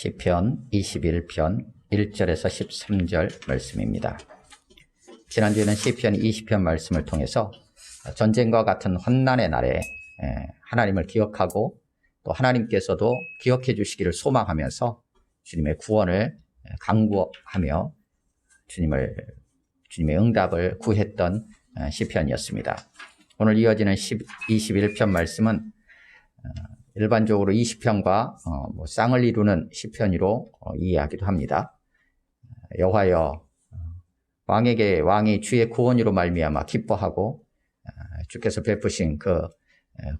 시편 21편 1절에서 13절 말씀입니다. 지난주에는 시편 20편 말씀을 통해서 전쟁과 같은 환난의 날에 하나님을 기억하고 또 하나님께서도 기억해 주시기를 소망하면서 주님의 구원을 간구하며 주님의 응답을 구했던 시편이었습니다. 오늘 이어지는 21편 말씀은 일반적으로 20편과 쌍을 이루는 시편으로 이해하기도 합니다. 여호와여, 왕이 주의 구원으로 말미암아 기뻐하고 주께서 베푸신 그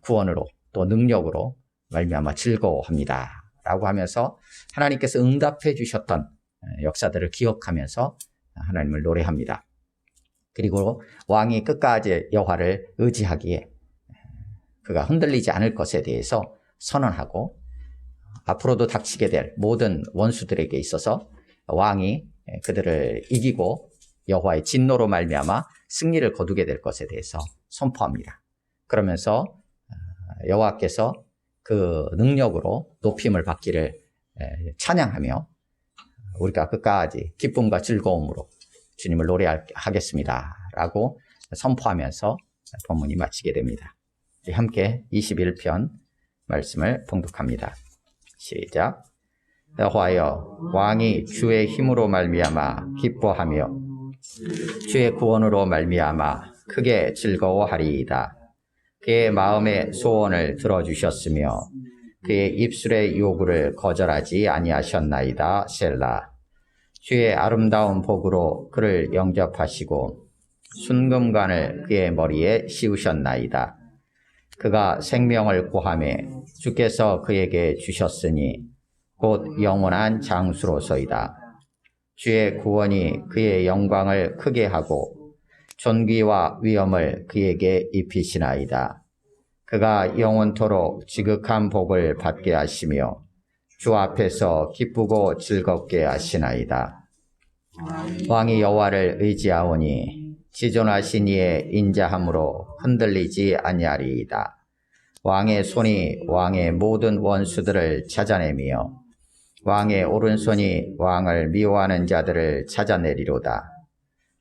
구원으로 또 능력으로 말미암아 즐거워합니다 라고 하면서 하나님께서 응답해 주셨던 역사들을 기억하면서 하나님을 노래합니다. 그리고 왕이 끝까지 여호와를 의지하기에 그가 흔들리지 않을 것에 대해서 선언하고 앞으로도 닥치게 될 모든 원수들에게 있어서 왕이 그들을 이기고 여호와의 진노로 말미암아 승리를 거두게 될 것에 대해서 선포합니다. 그러면서 여호와께서 그 능력으로 높임을 받기를 찬양하며 우리가 끝까지 기쁨과 즐거움으로 주님을 노래하겠습니다 라고 선포하면서 본문이 마치게 됩니다. 함께 21편 말씀을 봉독합니다. 시작. 여호와여, 왕이 주의 힘으로 말미암아 기뻐하며 주의 구원으로 말미암아 크게 즐거워하리이다. 그의 마음의 소원을 들어주셨으며 그의 입술의 요구를 거절하지 아니하셨나이다. 셀라. 주의 아름다운 복으로 그를 영접하시고 순금관을 그의 머리에 씌우셨나이다. 그가 생명을 구하매 주께서 그에게 주셨으니 곧 영원한 장수로서이다. 주의 구원이 그의 영광을 크게 하고 존귀와 위엄을 그에게 입히시나이다. 그가 영원토록 지극한 복을 받게 하시며 주 앞에서 기쁘고 즐겁게 하시나이다. 왕이 여호와를 의지하오니 지존하신 이의 인자함으로 흔들리지 아니하리이다. 왕의 손이 왕의 모든 원수들을 찾아내며 왕의 오른손이 왕을 미워하는 자들을 찾아내리로다.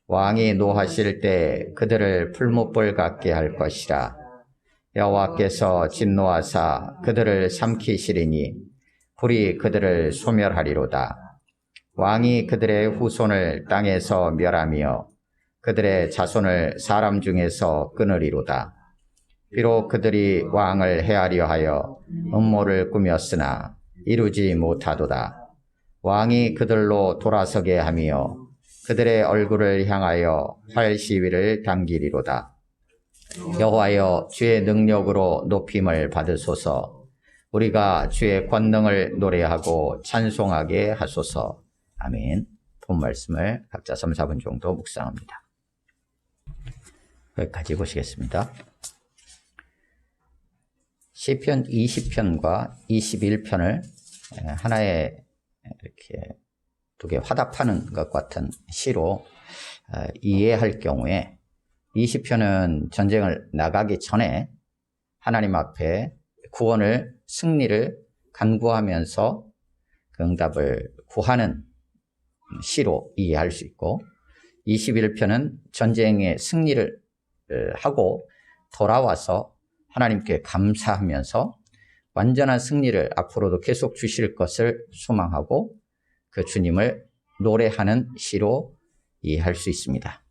왕이 노하실 때 그들을 풀무불 같게 할 것이라. 여호와께서 진노하사 그들을 삼키시리니 불이 그들을 소멸하리로다. 왕이 그들의 후손을 땅에서 멸하며 그들의 자손을 사람 중에서 끊으리로다. 비록 그들이 왕을 해하려 하여 음모를 꾸몄으나 이루지 못하도다. 왕이 그들로 돌아서게 하며 그들의 얼굴을 향하여 활 시위를 당기리로다. 여호와여, 주의 능력으로 높임을 받으소서. 우리가 주의 권능을 노래하고 찬송하게 하소서. 아멘. 본 말씀을 각자 3, 4분 정도 묵상합니다. 여기까지 보시겠습니다. 시편 20편과 21편을 하나의 이렇게 두 개 화답하는 것 같은 시로 이해할 경우에 20편은 전쟁을 나가기 전에 하나님 앞에 구원을, 승리를 간구하면서 그 응답을 구하는 시로 이해할 수 있고 21편은 전쟁의 승리를 하고 돌아와서 하나님께 감사하면서 완전한 승리를 앞으로도 계속 주실 것을 소망하고 그 주님을 노래하는 시로 이해할 수 있습니다.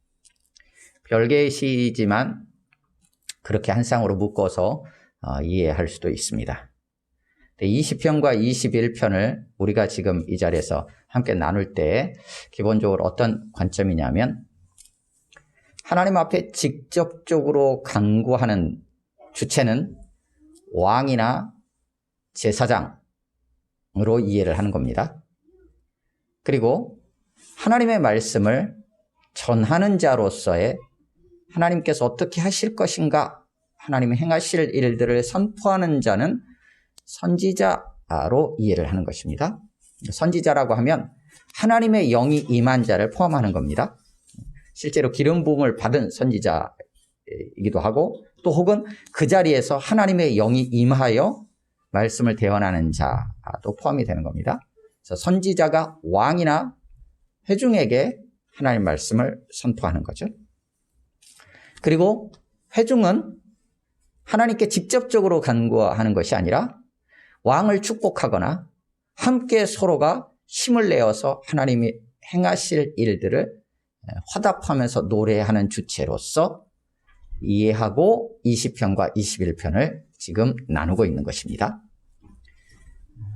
별개의 시이지만 그렇게 한 쌍으로 묶어서 이해할 수도 있습니다. 20편과 21편을 우리가 지금 이 자리에서 함께 나눌 때 기본적으로 어떤 관점이냐면 하나님 앞에 직접적으로 간구하는 주체는 왕이나 제사장으로 이해를 하는 겁니다. 그리고 하나님의 말씀을 전하는 자로서의 하나님께서 어떻게 하실 것인가, 하나님이 행하실 일들을 선포하는 자는 선지자로 이해를 하는 것입니다. 선지자라고 하면 하나님의 영이 임한 자를 포함하는 겁니다. 실제로 기름 부음을 받은 선지자이기도 하고 또 혹은 그 자리에서 하나님의 영이 임하여 말씀을 대언하는 자도 포함이 되는 겁니다. 그래서 선지자가 왕이나 회중에게 하나님 말씀을 선포하는 거죠. 그리고 회중은 하나님께 직접적으로 간구하는 것이 아니라 왕을 축복하거나 함께 서로가 힘을 내어서 하나님이 행하실 일들을 화답하면서 노래하는 주체로서 이해하고 20편과 21편을 지금 나누고 있는 것입니다.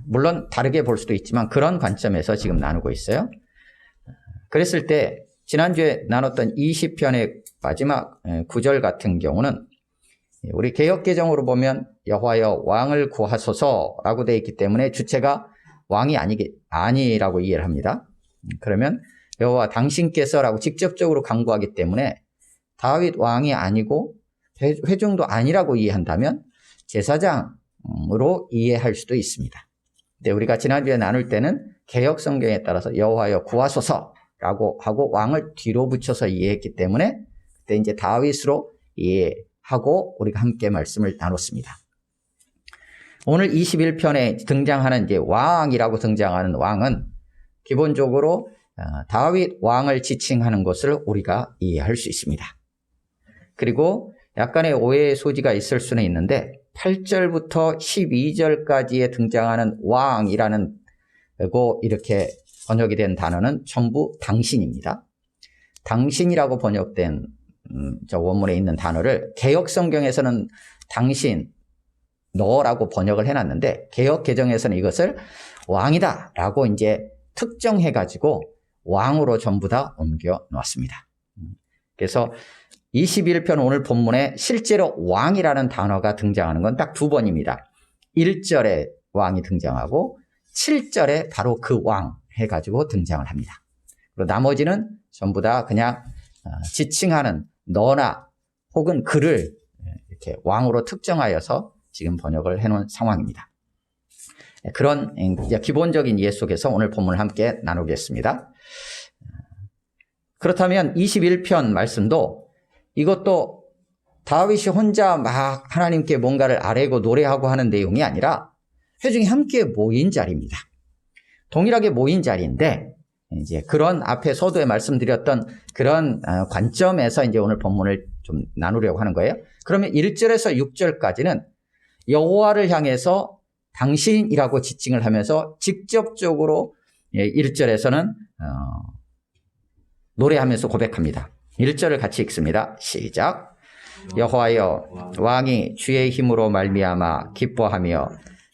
물론 다르게 볼 수도 있지만 그런 관점에서 지금 나누고 있어요. 그랬을 때 지난주에 나눴던 20편의 마지막 9절 같은 경우는 우리 개역개정으로 보면 여호와여 왕을 구하소서라고 되어 있기 때문에 주체가 왕이 아니라고 이해를 합니다. 그러면 여호와 당신께서라고 직접적으로 간구하기 때문에 다윗 왕이 아니고 회중도 아니라고 이해한다면 제사장으로 이해할 수도 있습니다. 근데 우리가 지난주에 나눌 때는 개역 성경에 따라서 여호와여 구하소서라고 하고 왕을 뒤로 붙여서 이해했기 때문에 그때 이제 다윗으로 이해하고 우리가 함께 말씀을 나눴습니다. 오늘 21편에 등장하는 이제 왕이라고 등장하는 왕은 기본적으로 다윗 왕을 지칭하는 것을 우리가 이해할 수 있습니다. 그리고 약간의 오해의 소지가 있을 수는 있는데 8절부터 12절까지에 등장하는 왕이라는 이렇게 번역이 된 단어는 전부 당신입니다. 당신이라고 번역된 저 원문에 있는 단어를 개역 성경에서는 당신, 너라고 번역을 해놨는데 개역 개정에서는 이것을 왕이다라고 이제 특정해가지고 왕으로 전부 다 옮겨 놓았습니다. 그래서 21편 오늘 본문에 실제로 왕이라는 단어가 등장하는 건 딱 두 번입니다. 1절에 왕이 등장하고 7절에 바로 그 왕 해가지고 등장을 합니다. 그리고 나머지는 전부 다 그냥 지칭하는 너나 혹은 그를 이렇게 왕으로 특정하여서 지금 번역을 해놓은 상황입니다. 그런 기본적인 이해 속에서 오늘 본문을 함께 나누겠습니다. 그렇다면 21편 말씀도 이것도 다윗이 혼자 막 하나님께 뭔가를 아뢰고 노래하고 하는 내용이 아니라 회중이 함께 모인 자리입니다. 동일하게 모인 자리인데 이제 그런 앞에 서두에 말씀드렸던 그런 관점에서 이제 오늘 본문을 좀 나누려고 하는 거예요. 그러면 1절에서 6절까지는 여호와를 향해서 당신이라고 지칭을 하면서 직접적으로 1절에서는 노래하면서 고백합니다. 1절을 같이 읽습니다. 시작. 여호와여 왕이 주의 힘으로 말미암아 기뻐하며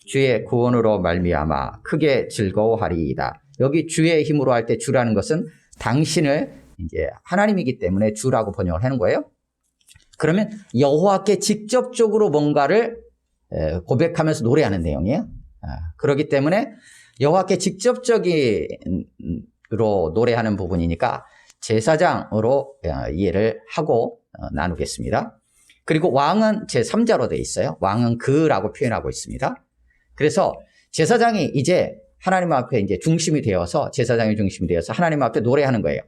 주의 구원으로 말미암아 크게 즐거워하리이다. 여기 주의 힘으로 할 때 주라는 것은 당신을 이제 하나님이기 때문에 주라고 번역을 하는 거예요. 그러면 여호와께 직접적으로 뭔가를 고백하면서 노래하는 내용이에요. 그렇기 때문에 여호와께 직접적으로 노래하는 부분이니까 제사장으로 이해를 하고 나누겠습니다. 그리고 왕은 제3자로 되어 있어요. 왕은 그라고 표현하고 있습니다. 그래서 제사장이 이제 하나님 앞에 이제 중심이 되어서 제사장이 중심이 되어서 하나님 앞에 노래하는 거예요.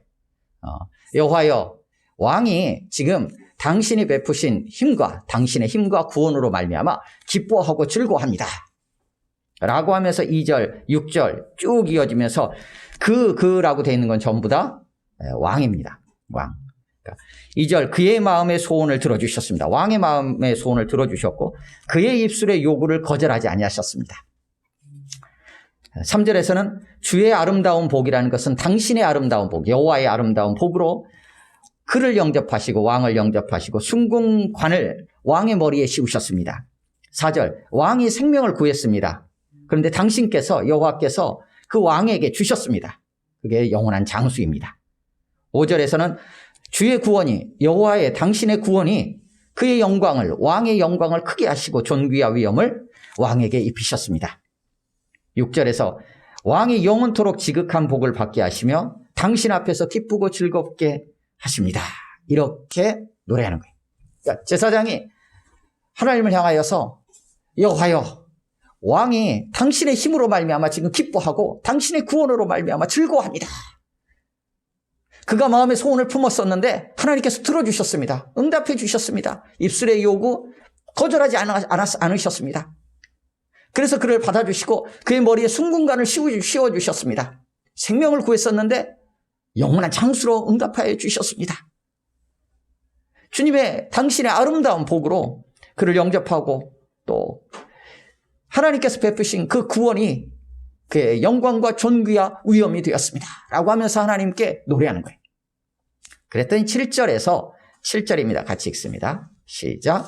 여호와여 왕이 지금 당신이 베푸신 힘과 당신의 힘과 구원으로 말미암아 기뻐하고 즐거워합니다. 라고 하면서 2절, 6절 쭉 이어지면서 그라고 되어 있는 건 전부 다 왕입니다. 왕. 그러니까 2절 그의 마음의 소원을 들어주셨습니다. 왕의 마음의 소원을 들어주셨고 그의 입술의 요구를 거절하지 아니하셨습니다. 3절에서는 주의 아름다운 복이라는 것은 당신의 아름다운 복, 여호와의 아름다운 복으로 그를 영접하시고 왕을 영접하시고 순궁관을 왕의 머리에 씌우셨습니다. 4절 왕이 생명을 구했습니다. 그런데 당신께서 여호와께서 그 왕에게 주셨습니다. 그게 영원한 장수입니다. 5절에서는 주의 구원이 여호와의 당신의 구원이 그의 영광을 왕의 영광을 크게 하시고 존귀와 위엄을 왕에게 입히셨습니다. 6절에서 왕이 영원토록 지극한 복을 받게 하시며 당신 앞에서 기쁘고 즐겁게 하십니다. 이렇게 노래하는 거예요. 그러니까 제사장이 하나님을 향하여서 여호와여 왕이 당신의 힘으로 말미암아 지금 기뻐하고 당신의 구원으로 말미암아 즐거워합니다. 그가 마음의 소원을 품었었는데 하나님께서 들어주셨습니다. 응답해 주셨습니다. 입술의 요구 거절하지 않으셨습니다. 그래서 그를 받아주시고 그의 머리에 순금관을 씌워주셨습니다. 생명을 구했었는데 영원한 장수로 응답하여 주셨습니다. 주님의 당신의 아름다운 복으로 그를 영접하고 또 하나님께서 베푸신 그 구원이 그의 영광과 존귀와 위엄이 되었습니다. 라고 하면서 하나님께 노래하는 거예요. 그랬더니 7절입니다. 같이 읽습니다. 시작.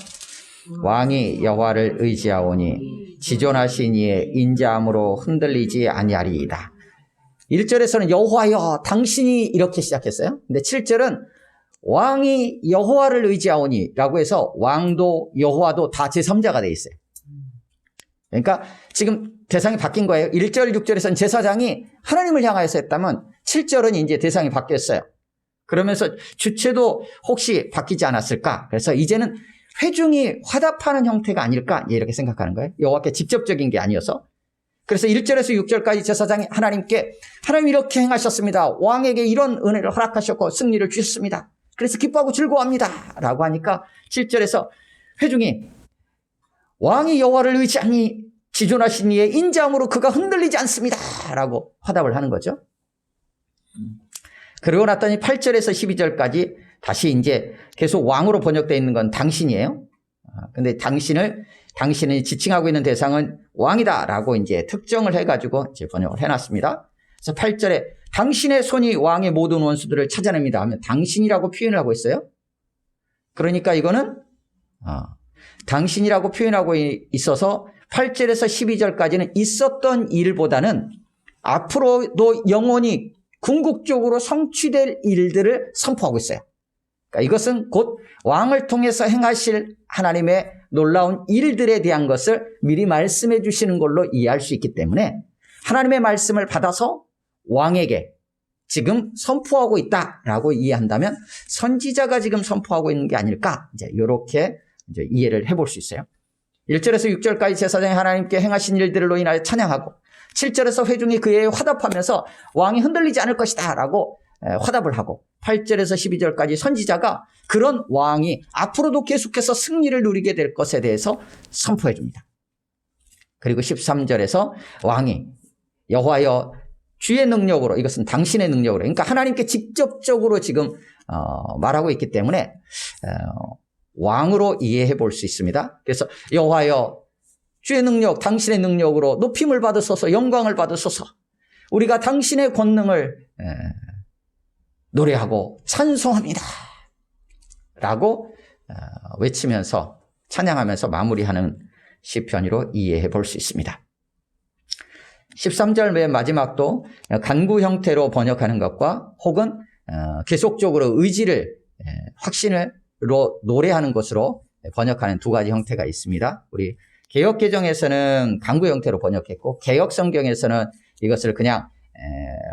왕이 여호와를 의지하오니 지존하신 이의 인자함으로 흔들리지 아니하리이다. 1절에서는 여호와여 당신이 이렇게 시작했어요. 근데 7절은 왕이 여호와를 의지하오니 라고 해서 왕도 여호와도 다 제3자가 돼 있어요. 그러니까 지금 대상이 바뀐 거예요. 1절, 6절에서는 제사장이 하나님을 향하여서 했다면 7절은 이제 대상이 바뀌었어요. 그러면서 주체도 혹시 바뀌지 않았을까? 그래서 이제는 회중이 화답하는 형태가 아닐까? 이렇게 생각하는 거예요. 여호와께 직접적인 게 아니어서. 그래서 1절에서 6절까지 제사장이 하나님께 하나님 이렇게 행하셨습니다. 왕에게 이런 은혜를 허락하셨고 승리를 주셨습니다. 그래서 기뻐하고 즐거워합니다. 라고 하니까 7절에서 회중이 왕이 여호와를 의지하니 지존하신 이의 인자함으로 그가 흔들리지 않습니다. 라고 화답을 하는 거죠. 그러고 났더니 8절에서 12절까지 다시 이제 계속 왕으로 번역되어 있는 건 당신이에요. 근데 당신을 지칭하고 있는 대상은 왕이다 라고 이제 특정을 해가지고 이제 번역을 해놨습니다. 그래서 8절에 당신의 손이 왕의 모든 원수들을 찾아냅니다 하면 당신이라고 표현을 하고 있어요. 그러니까 이거는 당신이라고 표현하고 있어서 8절에서 12절까지는 있었던 일보다는 앞으로도 영원히 궁극적으로 성취될 일들을 선포하고 있어요. 그러니까 이것은 곧 왕을 통해서 행하실 하나님의 놀라운 일들에 대한 것을 미리 말씀해 주시는 걸로 이해할 수 있기 때문에 하나님의 말씀을 받아서 왕에게 지금 선포하고 있다라고 이해한다면 선지자가 지금 선포하고 있는 게 아닐까? 이렇게 이해를 해볼 수 있어요. 1절에서 6절까지 제사장이 하나님께 행하신 일들로 인하여 찬양하고 7절에서 회중이 그에 화답하면서 왕이 흔들리지 않을 것이다 라고 화답을 하고 8절에서 12절까지 선지자가 그런 왕이 앞으로도 계속해서 승리를 누리게 될 것에 대해서 선포해 줍니다. 그리고 13절에서 왕이 여호와여 주의 능력으로, 이것은 당신의 능력으로, 그러니까 하나님께 직접적으로 지금 말하고 있기 때문에 왕으로 이해해 볼 수 있습니다. 그래서 여호와여 주의 능력, 당신의 능력으로 높임을 받으소서, 영광을 받으소서. 우리가 당신의 권능을 노래하고 찬송합니다 라고 외치면서 찬양하면서 마무리하는 시편으로 이해해 볼 수 있습니다. 13절 맨 마지막도 간구 형태로 번역하는 것과 혹은 계속적으로 의지를 확신으로 노래하는 것으로 번역하는 두 가지 형태가 있습니다. 우리 개역개정에서는 간구 형태로 번역했고 개역성경에서는 이것을 그냥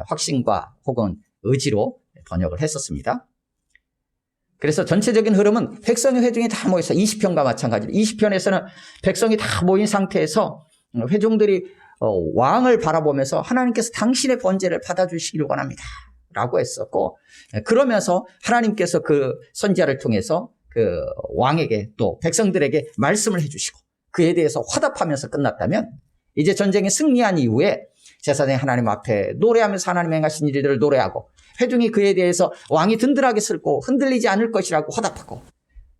확신과 혹은 의지로 번역을 했었습니다. 그래서 전체적인 흐름은 백성의 회중이 다 모여서 20편과 마찬가지로 20편에서는 백성이 다 모인 상태에서 회중들이 왕을 바라보면서 하나님께서 당신의 번제를 받아주시기를 원합니다 라고 했었고, 그러면서 하나님께서 그 선지자를 통해서 그 왕에게 또 백성들에게 말씀을 해주시고 그에 대해서 화답하면서 끝났다면, 이제 전쟁에 승리한 이후에 제사장이 하나님 앞에 노래하면서 하나님 행하신 일들을 노래하고 회중이 그에 대해서 왕이 든든하게 쓸고 흔들리지 않을 것이라고 화답하고,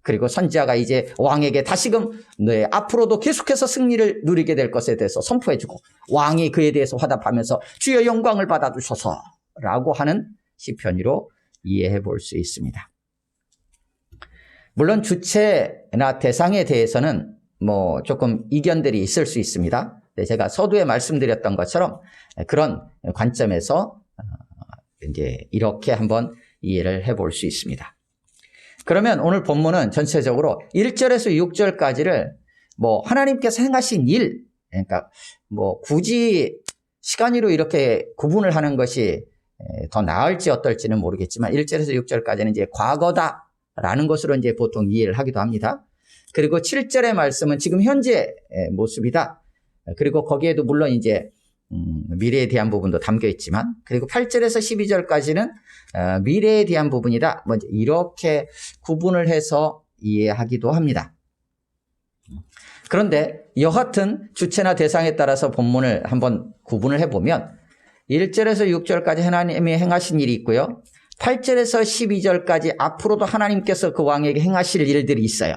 그리고 선지자가 이제 왕에게 다시금 앞으로도 계속해서 승리를 누리게 될 것에 대해서 선포해주고 왕이 그에 대해서 화답하면서 주여 영광을 받아주소서 라고 하는 시편으로 이해해 볼 수 있습니다. 물론 주체나 대상에 대해서는 조금 이견들이 있을 수 있습니다. 제가 서두에 말씀드렸던 것처럼 그런 관점에서 이제 이렇게 한번 이해를 해 볼 수 있습니다. 그러면 오늘 본문은 전체적으로 1절에서 6절까지를 하나님께서 행하신 일, 그러니까 굳이 시간으로 이렇게 구분을 하는 것이 더 나을지 어떨지는 모르겠지만 1절에서 6절까지는 이제 과거다라는 것으로 이제 보통 이해를 하기도 합니다. 그리고 7절의 말씀은 지금 현재 모습이다. 그리고 거기에도 물론 이제 미래에 대한 부분도 담겨 있지만, 그리고 8절에서 12절까지는 미래에 대한 부분이다. 이렇게 구분을 해서 이해하기도 합니다. 그런데 여하튼 주체나 대상에 따라서 본문을 한번 구분을 해보면 1절에서 6절까지 하나님이 행하신 일이 있고요. 8절에서 12절까지 앞으로도 하나님께서 그 왕에게 행하실 일들이 있어요.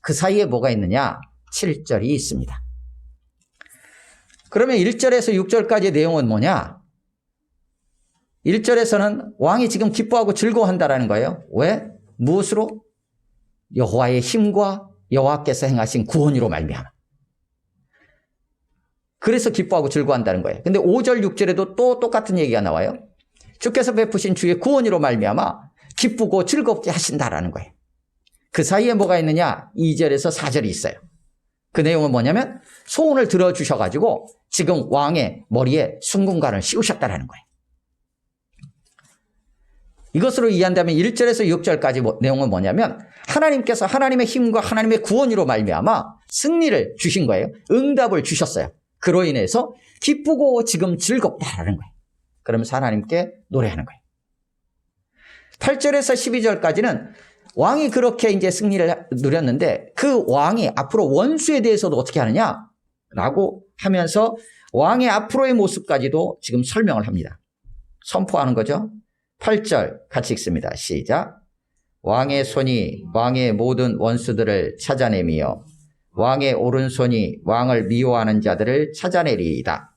그 사이에 뭐가 있느냐? 7절이 있습니다. 그러면 1절에서 6절까지의 내용은 뭐냐? 1절에서는 왕이 지금 기뻐하고 즐거워한다라는 거예요. 왜? 무엇으로? 여호와의 힘과 여호와께서 행하신 구원으로 말미암아. 그래서 기뻐하고 즐거워한다는 거예요. 근데 5절, 6절에도 또 똑같은 얘기가 나와요. 주께서 베푸신 주의 구원으로 말미암아 기쁘고 즐겁게 하신다라는 거예요. 그 사이에 뭐가 있느냐? 2절에서 4절이 있어요. 그 내용은 뭐냐면 소원을 들어주셔가지고 지금 왕의 머리에 순금관을 씌우셨다라는 거예요. 이것으로 이해한다면 1절에서 6절까지 내용은 뭐냐면 하나님께서 하나님의 힘과 하나님의 구원으로 말미암아 승리를 주신 거예요. 응답을 주셨어요. 그로 인해서 기쁘고 지금 즐겁다라는 거예요. 그러면서 하나님께 노래하는 거예요. 8절에서 12절까지는 왕이 그렇게 이제 승리를 누렸는데 그 왕이 앞으로 원수에 대해서도 어떻게 하느냐라고 하면서 왕의 앞으로의 모습까지도 지금 설명을 합니다. 선포하는 거죠. 8절 같이 읽습니다. 시작. 왕의 손이 왕의 모든 원수들을 찾아내며 왕의 오른손이 왕을 미워하는 자들을 찾아내리이다.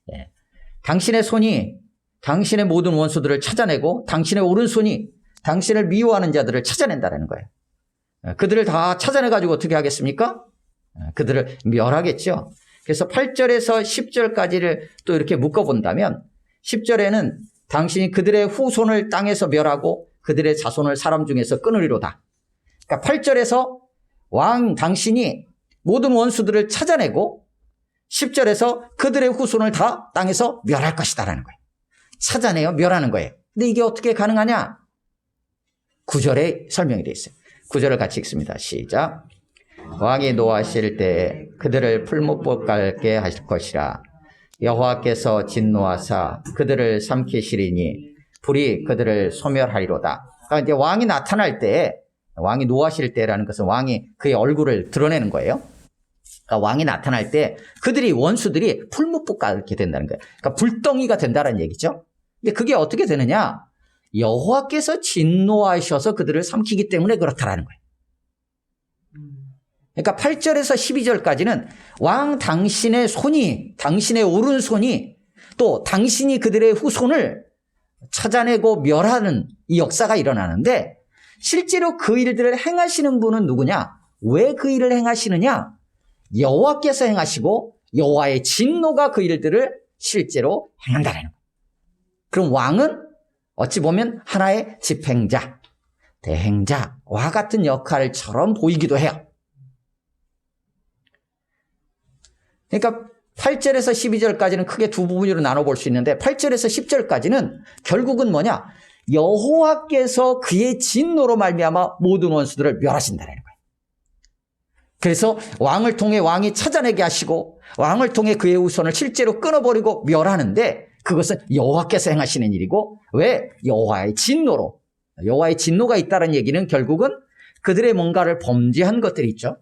네. 당신의 손이 당신의 모든 원수들을 찾아내고 당신의 오른손이 당신을 미워하는 자들을 찾아낸다는 거예요. 그들을 다 찾아내가지고 어떻게 하겠습니까? 그들을 멸하겠죠. 그래서 8절에서 10절까지를 또 이렇게 묶어본다면 10절에는 당신이 그들의 후손을 땅에서 멸하고 그들의 자손을 사람 중에서 끊으리로다. 그러니까 8절에서 왕 당신이 모든 원수들을 찾아내고 10절에서 그들의 후손을 다 땅에서 멸할 것이다라는 거예요. 찾아내요, 멸하는 거예요. 근데 이게 어떻게 가능하냐? 9절에 설명이 되어 있어요. 9절을 같이 읽습니다. 시작. 왕이 노하실 때 그들을 풀무불 깎게 하실 것이라. 여호와께서 진노하사 그들을 삼키시리니 불이 그들을 소멸하리로다. 그러니까 이제 왕이 나타날 때, 왕이 노하실 때라는 것은 왕이 그의 얼굴을 드러내는 거예요. 그러니까 왕이 나타날 때 그들이 원수들이 풀무불 깎게 된다는 거예요. 그러니까 불덩이가 된다는 얘기죠. 근데 그게 어떻게 되느냐? 여호와께서 진노하셔서 그들을 삼키기 때문에 그렇다라는 거예요. 그러니까 8절에서 12절까지는 왕 당신의 손이, 당신의 오른손이 또 당신이 그들의 후손을 찾아내고 멸하는 이 역사가 일어나는데 실제로 그 일들을 행하시는 분은 누구냐? 왜 그 일을 행하시느냐? 여호와께서 행하시고 여호와의 진노가 그 일들을 실제로 행한다는 거예요. 그럼 왕은 어찌 보면 하나의 집행자, 대행자와 같은 역할처럼 보이기도 해요. 그러니까 8절에서 12절까지는 크게 두 부분으로 나눠볼 수 있는데 8절에서 10절까지는 결국은 뭐냐? 여호와께서 그의 진노로 말미암아 모든 원수들을 멸하신다는 거예요. 그래서 왕을 통해 왕이 찾아내게 하시고 왕을 통해 그의 후손을 실제로 끊어버리고 멸하는데 그것은 여호와께서 행하시는 일이고 왜? 여호와의 진노로. 여호와의 진노가 있다는 얘기는 결국은 그들의 뭔가를 범죄한 것들이 있죠.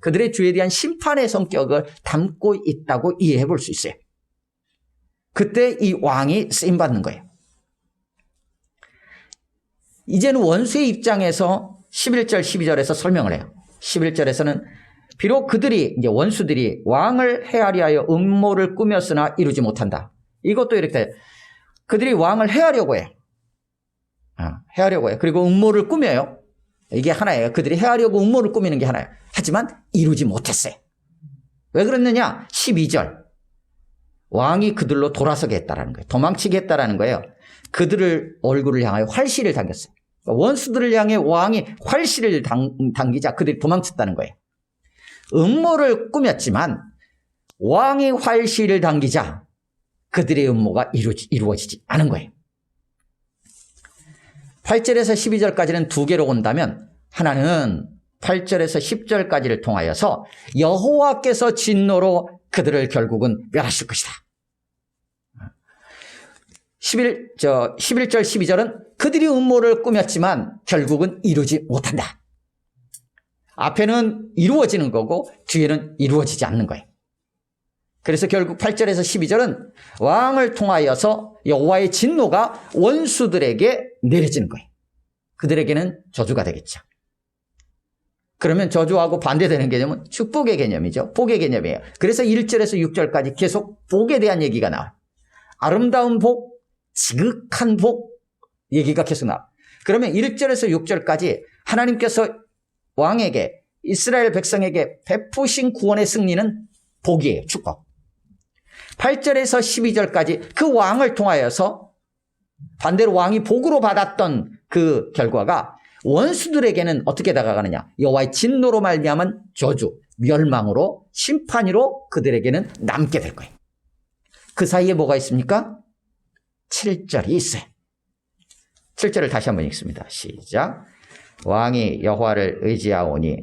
그들의 죄에 대한 심판의 성격을 담고 있다고 이해해 볼 수 있어요. 그때 이 왕이 쓰임받는 거예요. 이제는 원수의 입장에서 11절, 12절에서 설명을 해요. 11절에서는 비록 그들이, 이제 원수들이 왕을 해하려 하여 음모를 꾸몄으나 이루지 못한다. 이것도 이렇게 그들이 왕을 해하려고 해요. 해하려고 해요. 그리고 음모를 꾸며요. 이게 하나예요. 그들이 해하려고 음모를 꾸미는 게 하나예요. 하지만 이루지 못했어요. 왜 그랬느냐? 12절. 왕이 그들로 돌아서게 했다라는 거예요. 도망치게 했다라는 거예요. 그들을 얼굴을 향하여 활시를 당겼어요. 원수들을 향해 왕이 활시를 당기자 그들이 도망쳤다는 거예요. 음모를 꾸몄지만 왕이 활시를 당기자 그들의 음모가 이루어지지 않은 거예요. 8절에서 12절까지는 두 개로 본다면 하나는 8절에서 10절까지를 통하여서 여호와께서 진노로 그들을 결국은 멸하실 것이다. 11절, 12절은 그들이 음모를 꾸몄지만 결국은 이루지 못한다. 앞에는 이루어지는 거고 뒤에는 이루어지지 않는 거예요. 그래서 결국 8절에서 12절은 왕을 통하여서 여호와의 진노가 원수들에게 내려지는 거예요. 그들에게는 저주가 되겠죠. 그러면 저주하고 반대되는 개념은 축복의 개념이죠. 복의 개념이에요. 그래서 1절에서 6절까지 계속 복에 대한 얘기가 나와요. 아름다운 복, 지극한 복 얘기가 계속 나와요. 그러면 1절에서 6절까지 하나님께서 왕에게, 이스라엘 백성에게 베푸신 구원의 승리는 복이에요. 축복. 8절에서 12절까지 그 왕을 통하여서 반대로 왕이 복으로 받았던 그 결과가 원수들에게는 어떻게 다가가느냐? 여호와의 진노로 말미암은 저주, 멸망으로, 심판으로 그들에게는 남게 될 거예요. 그 사이에 뭐가 있습니까? 7절이 있어요. 7절을 다시 한번 읽습니다. 시작. 왕이 여호와를 의지하오니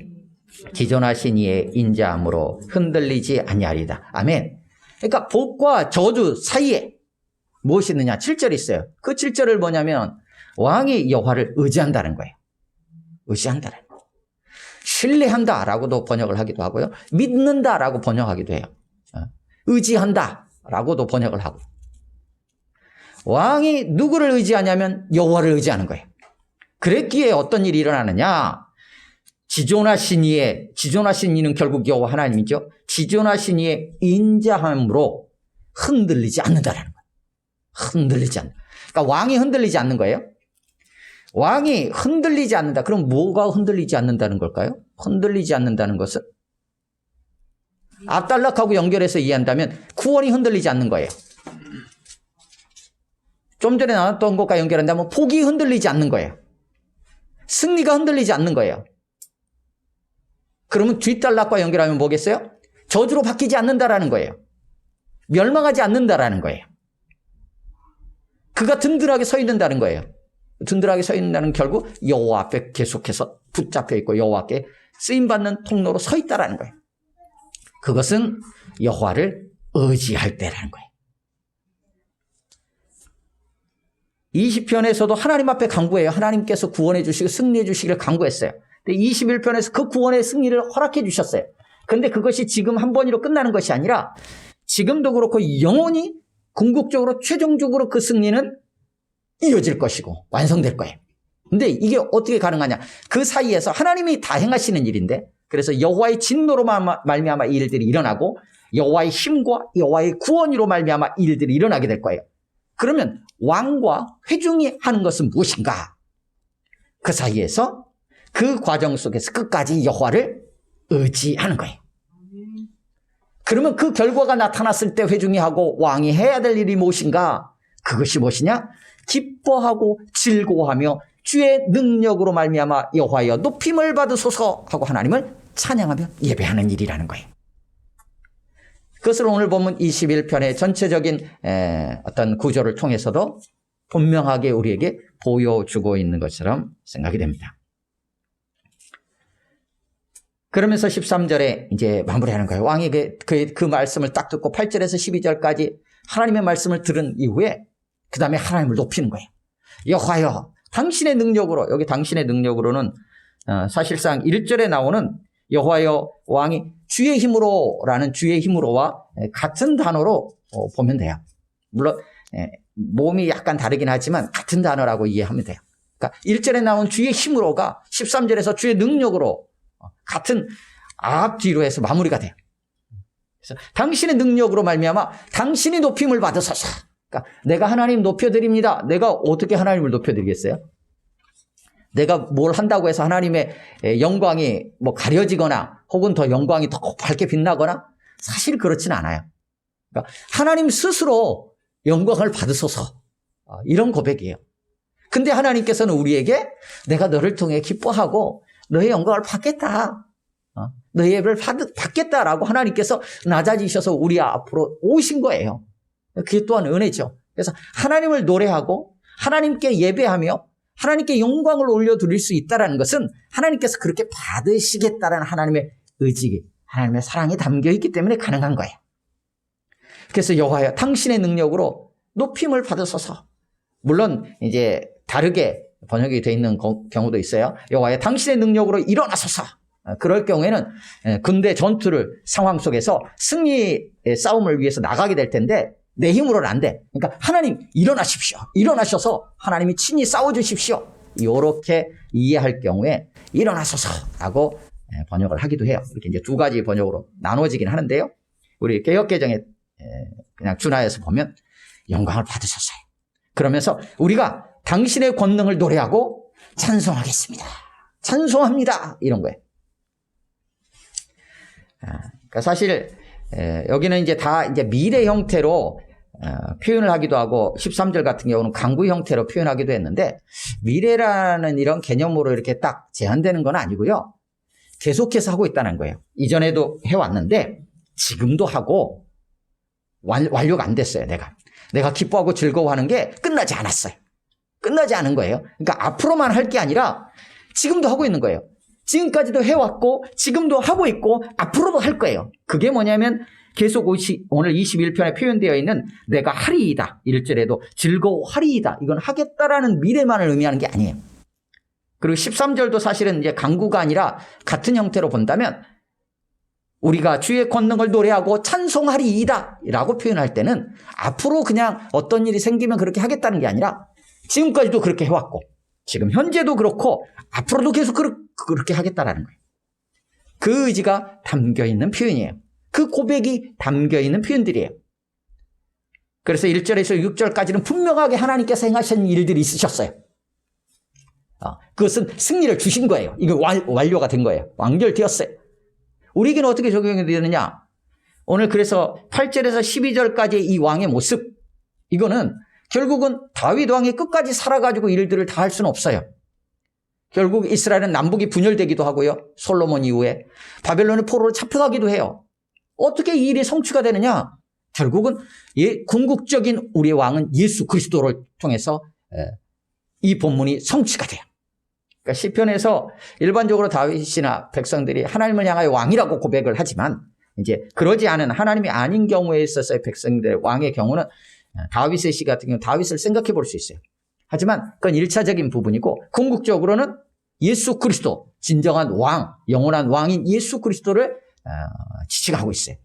기존하신 이의 인자함으로 흔들리지 아니하리다. 아멘. 그러니까 복과 저주 사이에 무엇이 있느냐? 7절이 있어요. 그 7절을 뭐냐면 왕이 여호와를 의지한다는 거예요. 의지한다는 거예요. 신뢰한다라고도 번역을 하기도 하고요. 믿는다라고 번역하기도 해요. 의지한다라고도 번역을 하고. 왕이 누구를 의지하냐면 여호와를 의지하는 거예요. 그랬기에 어떤 일이 일어나느냐? 지존하신 이는 결국 여호와 하나님이죠. 지존하신 이의 인자함으로 흔들리지 않는다라는 거예요. 흔들리지 않는다. 그러니까 왕이 흔들리지 않는 거예요. 왕이 흔들리지 않는다. 그럼 뭐가 흔들리지 않는다는 걸까요? 흔들리지 않는다는 것은 압달락하고 연결해서 이해한다면 구원이 흔들리지 않는 거예요. 좀 전에 나왔던 것과 연결한다면 복이 흔들리지 않는 거예요. 승리가 흔들리지 않는 거예요. 그러면 뒷단락과 연결하면 뭐겠어요? 저주로 바뀌지 않는다라는 거예요. 멸망하지 않는다라는 거예요. 그가 든든하게 서 있는다는 거예요. 든든하게 서 있는다는 결국 여호와 앞에 계속해서 붙잡혀 있고 여호와께 쓰임받는 통로로 서 있다라는 거예요. 그것은 여호와를 의지할 때라는 거예요. 20편에서도 하나님 앞에 간구해요. 하나님께서 구원해 주시고 승리해 주시기를 간구했어요. 근데 21편에서 그 구원의 승리를 허락해 주셨어요. 그런데 그것이 지금 한 번으로 끝나는 것이 아니라 지금도 그렇고 영원히 궁극적으로 최종적으로 그 승리는 이어질 것이고 완성될 거예요. 근데 이게 어떻게 가능하냐? 그 사이에서 하나님이 다 행하시는 일인데, 그래서 여호와의 진노로 말미암아 이 일들이 일어나고 여호와의 힘과 여호와의 구원으로 말미암아 이 일들이 일어나게 될 거예요. 그러면 왕과 회중이 하는 것은 무엇인가? 그 사이에서 그 과정 속에서 끝까지 여호와를 의지하는 거예요. 그러면 그 결과가 나타났을 때 회중이 하고 왕이 해야 될 일이 무엇인가? 그것이 무엇이냐? 기뻐하고 즐거워하며 주의 능력으로 말미암아 여호와여 높임을 받으소서 하고 하나님을 찬양하며 예배하는 일이라는 거예요. 그것을 오늘 보면 21편의 전체적인 어떤 구조를 통해서도 분명하게 우리에게 보여주고 있는 것처럼 생각이 됩니다. 그러면서 13절에 이제 마무리하는 거예요. 왕이 그 말씀을 딱 듣고 8절에서 12절까지 하나님의 말씀을 들은 이후에 그 다음에 하나님을 높이는 거예요. 여호와여 당신의 능력으로, 여기 당신의 능력으로는 사실상 1절에 나오는 여호와여 왕이 주의 힘으로라는 주의 힘으로와 같은 단어로 보면 돼요. 물론 몸이 약간 다르긴 하지만 같은 단어라고 이해하면 돼요. 그러니까 1절에 나온 주의 힘으로가 13절에서 주의 능력으로 같은 앞뒤로 해서 마무리가 돼요. 그래서 당신의 능력으로 말미암아 당신이 높임을 받으소서. 그러니까 내가 하나님 높여드립니다. 내가 어떻게 하나님을 높여드리겠어요? 내가 뭘 한다고 해서 하나님의 영광이 뭐 가려지거나 혹은 더 영광이 더 밝게 빛나거나 사실 그렇진 않아요. 그러니까 하나님 스스로 영광을 받으소서, 이런 고백이에요. 근데 하나님께서는 우리에게 내가 너를 통해 기뻐하고 너의 영광을 받겠다, 너의 예배를 받겠다라고 하나님께서 낮아지셔서 우리 앞으로 오신 거예요. 그게 또한 은혜죠. 그래서 하나님을 노래하고 하나님께 예배하며 하나님께 영광을 올려드릴 수 있다는 것은 하나님께서 그렇게 받으시겠다는 하나님의 의지, 하나님의 사랑이 담겨있기 때문에 가능한 거예요. 그래서 여호와여 당신의 능력으로 높임을 받으소서. 물론 이제 다르게 번역이 되어 있는 경우도 있어요. 여호와여 당신의 능력으로 일어나소서. 그럴 경우에는 군대 전투를 상황 속에서 승리의 싸움을 위해서 나가게 될 텐데 내 힘으로는 안 돼. 그러니까 하나님 일어나십시오. 일어나셔서 하나님이 친히 싸워주십시오. 이렇게 이해할 경우에 일어나소서라고 번역을 하기도 해요. 이렇게 이제 두 가지 번역으로 나눠지긴 하는데요. 우리 개역개정에 그냥 준하여서 보면 영광을 받으셨어요. 그러면서 우리가 당신의 권능을 노래하고 찬송하겠습니다. 찬송합니다. 이런 거예요. 그러니까 사실 여기는 이제 다 이제 미래 형태로 표현을 하기도 하고 13절 같은 경우는 강구 형태로 표현하기도 했는데 미래라는 이런 개념으로 이렇게 딱 제한되는 건 아니고요. 계속해서 하고 있다는 거예요. 이전에도 해왔는데 지금도 하고 완료가 안 됐어요. 내가 기뻐하고 즐거워하는 게 끝나지 않았어요. 끝나지 않은 거예요. 그러니까 앞으로만 할 게 아니라 지금도 하고 있는 거예요. 지금까지도 해왔고 지금도 하고 있고 앞으로도 할 거예요. 그게 뭐냐면 계속 오늘 21편에 표현되어 있는 내가 하리이다. 1절에도 즐거워하리이다. 이건 하겠다라는 미래만을 의미하는 게 아니에요. 그리고 13절도 사실은 이제 강구가 아니라 같은 형태로 본다면 우리가 주의 권능을 노래하고 찬송하리이다 라고 표현할 때는 앞으로 그냥 어떤 일이 생기면 그렇게 하겠다는 게 아니라 지금까지도 그렇게 해왔고 지금 현재도 그렇고 앞으로도 계속 그렇게 하겠다라는 거예요. 그 의지가 담겨있는 표현이에요. 그 고백이 담겨있는 표현들이에요. 그래서 1절에서 6절까지는 분명하게 하나님께서 행하신 일들이 있으셨어요. 그것은 승리를 주신 거예요. 이거 완료가 된 거예요. 완결되었어요. 우리에게는 어떻게 적용이 되느냐? 오늘 그래서 8절에서 12절까지의 이 왕의 모습, 이거는 결국은 다윗 왕이 끝까지 살아가지고 일들을 다 할 수는 없어요. 결국 이스라엘은 남북이 분열되기도 하고요. 솔로몬 이후에 바벨론의 포로로 잡혀가기도 해요. 어떻게 이 일이 성취가 되느냐? 결국은 궁극적인 우리의 왕은 예수 그리스도를 통해서 이 본문이 성취가 돼요. 그러니까 시편에서 일반적으로 다윗이나 백성들이 하나님을 향하여 왕이라고 고백을 하지만 이제 그러지 않은 하나님이 아닌 경우에 있어서의 백성들의 왕의 경우는 다윗의 시 같은 경우 다윗을 생각해 볼 수 있어요. 하지만 그건 1차적인 부분이고 궁극적으로는 예수 그리스도 진정한 왕, 영원한 왕인 예수 그리스도를 지칭하고 있어요.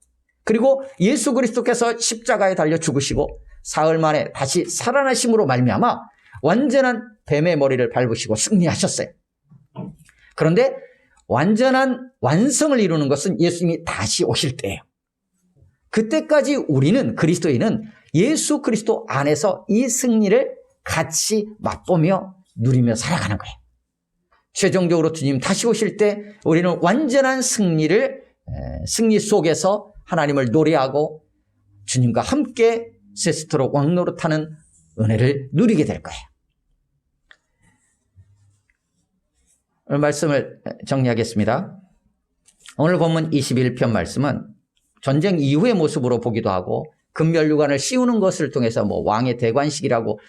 그리고 예수 그리스도께서 십자가에 달려 죽으시고 사흘 만에 다시 살아나심으로 말미암아 완전한 뱀의 머리를 밟으시고 승리하셨어요. 그런데 완전한 완성을 이루는 것은 예수님이 다시 오실 때예요. 그때까지 우리는 그리스도인은 예수 그리스도 안에서 이 승리를 같이 맛보며 누리며 살아가는 거예요. 최종적으로 주님 다시 오실 때 우리는 완전한 승리 속에서 하나님을 노래하고 주님과 함께 세스토록 왕노릇하는 은혜를 누리게 될 거예요. 오늘 말씀을 정리하겠습니다. 오늘 본문 21편 말씀은 전쟁 이후의 모습으로 보기도 하고 금멸류관을 씌우는 것을 통해서 왕의 대관식이라고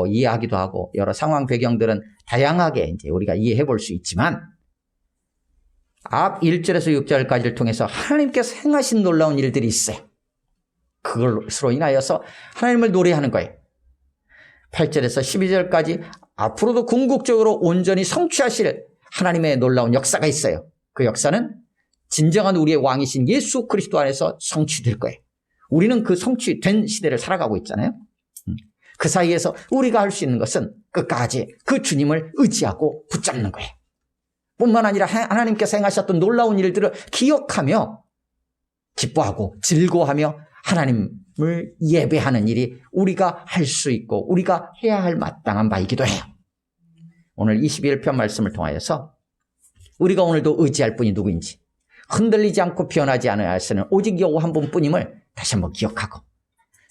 이해하기도 하고 여러 상황 배경들은 다양하게 이제 우리가 이해해 볼 수 있지만 앞 1절에서 6절까지를 통해서 하나님께서 행하신 놀라운 일들이 있어요. 그것으로 인하여서 하나님을 노래하는 거예요. 8절에서 12절까지 앞으로도 궁극적으로 온전히 성취하실 하나님의 놀라운 역사가 있어요. 그 역사는 진정한 우리의 왕이신 예수 그리스도 안에서 성취될 거예요. 우리는 그 성취된 시대를 살아가고 있잖아요. 그 사이에서 우리가 할 수 있는 것은 끝까지 그 주님을 의지하고 붙잡는 거예요. 뿐만 아니라 하나님께서 행하셨던 놀라운 일들을 기억하며 기뻐하고 즐거워하며 하나님을 예배하는 일이 우리가 할 수 있고 우리가 해야 할 마땅한 바이기도 해요. 오늘 21편 말씀을 통하여서 우리가 오늘도 의지할 분이 누구인지 흔들리지 않고 변하지 않아야 하시는 오직 여호와 한 분뿐임을 다시 한번 기억하고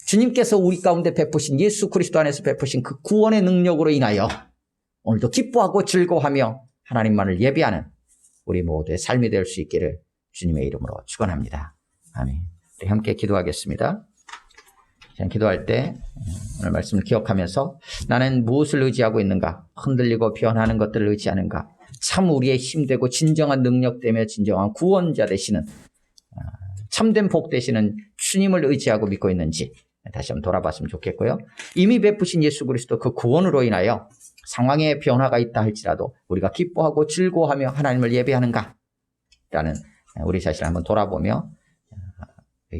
주님께서 우리 가운데 베푸신 예수 그리스도 안에서 베푸신 그 구원의 능력으로 인하여 오늘도 기뻐하고 즐거워하며 하나님만을 예배하는 우리 모두의 삶이 될 수 있기를 주님의 이름으로 축원합니다. 아멘. 우리 함께 기도하겠습니다. 기도할 때 오늘 말씀을 기억하면서 나는 무엇을 의지하고 있는가? 흔들리고 변하는 것들을 의지하는가? 참 우리의 힘되고 진정한 능력되며 진정한 구원자 되시는 참된 복 되시는 주님을 의지하고 믿고 있는지 다시 한번 돌아봤으면 좋겠고요. 이미 베푸신 예수 그리스도 그 구원으로 인하여 상황에 변화가 있다 할지라도 우리가 기뻐하고 즐거워하며 하나님을 예배하는가? 라는 우리 자신을 한번 돌아보며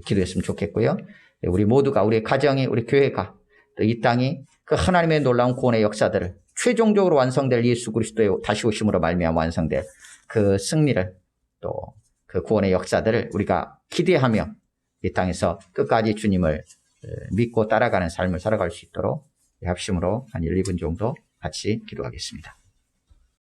기도했으면 좋겠고요. 우리 모두가, 우리 가정이, 우리 교회가, 또 이 땅이 그 하나님의 놀라운 구원의 역사들을 최종적으로 완성될 예수 그리스도의 다시 오심으로 말미암아 완성될 그 승리를, 또 그 구원의 역사들을 우리가 기대하며 이 땅에서 끝까지 주님을 믿고 따라가는 삶을 살아갈 수 있도록 합심으로 한 1, 2분 정도 같이 기도하겠습니다.